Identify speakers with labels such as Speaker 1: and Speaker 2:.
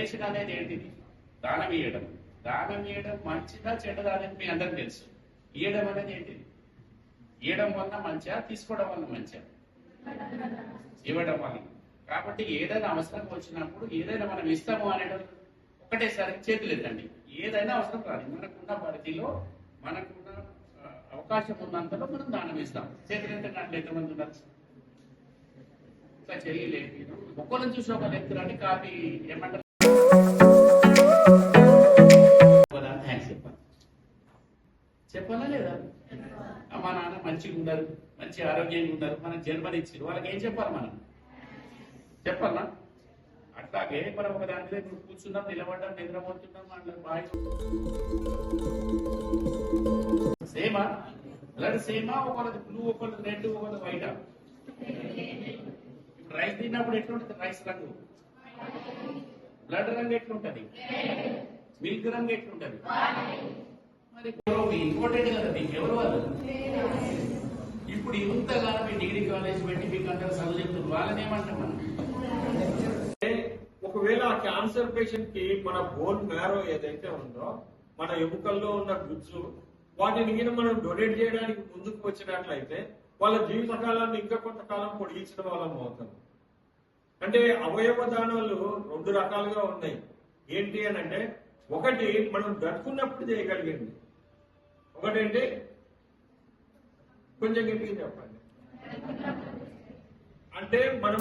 Speaker 1: Donation అనేది ఏంటిది? దానం ఇవ్వడం. దానం ఇవ్వడం మంచిదా చెడ్డదా అనేది మీ అందరికి తెలుసు. ఇవ్వడం అనేది ఏంటిది? ఇవ్వడం వల్ల మంచిగా, తీసుకోవడం వల్ల మంచిగా? ఇవ్వడం వల్ల. కాబట్టి ఏదైనా అవసరం వచ్చినప్పుడు ఏదైనా మనం ఇస్తాము అనేది ఒకటేసారి చేతులు ఎత్తండి. ఏదైనా అవసరం కాదు, మనకున్న పరిధిలో మనకున్న అవకాశం ఉన్నంతలో మనం దానం ఇస్తాం. చేతులు ఎత్తడానికి ఎంతమంది ఉన్నారు? ఇంకా చేయలేదు. ఒక్కరిని చూసి ఒకరు ఎత్తురాని కాపీ ఏమంటారు, థ్యాంక్స్ చెప్పాలి. చెప్పాలా లేదా? అమ్మా నాన్న మంచిగా ఉన్నారు, మంచి ఆరోగ్యంగా ఉన్నారు, మనం జన్మనిచ్చారు, వాళ్ళకి ఏం చెప్పాలి? మనం చెప్పాలా? అట్లాగే మనం ఒక దాని మీద కూర్చున్నాం, నిలబడ్డాం, నిద్రపోతున్నాం, అట్లా బాయ్ సేమా? బ్లడ్ సేమా? ఒకళ్ళది బ్లూ, ఒకళ్ళది రెడ్, ఒకళ్ళది వైటా? ఇప్పుడు రైస్ తిన్నప్పుడు ఎట్లుంటది? రైస్ రంగు. బ్లడ్ రంగు ఎట్లుంటది? మిల్క్ రంగు ఎట్లుంటది? మరి ఇంపార్టెంట్ కదా, మీకు ఎవరు వాళ్ళు? ఇప్పుడు ఇంతగానో మీ డిగ్రీ కాలేజ్ పెట్టి మీకు అందరూ చదువు చెప్తున్నారు, వాళ్ళని ఏమంటాం మనం?
Speaker 2: ఒకవేళ ఆ క్యాన్సర్ పేషెంట్ కి మన బోన్ మ్యారో ఏదైతే ఉందో, మన ఎముకల్లో ఉన్న గుజ్జు, వాటిని మనం డొనేట్ చేయడానికి ముందుకు వచ్చినట్లయితే వాళ్ళ జీవితకాలాన్ని ఇంకా కొంతకాలం పొడిగించడం వాళ్ళం అవుతాం. అంటే అవయవ దానాలు రెండు రకాలుగా ఉన్నాయి. ఏంటి అని అంటే, ఒకటి మనం బ్రతుకున్నప్పుడు చేయగలిగింది, ఒకటేంటి కొంచెం గట్టిగా చెప్పండి, అంటే మనం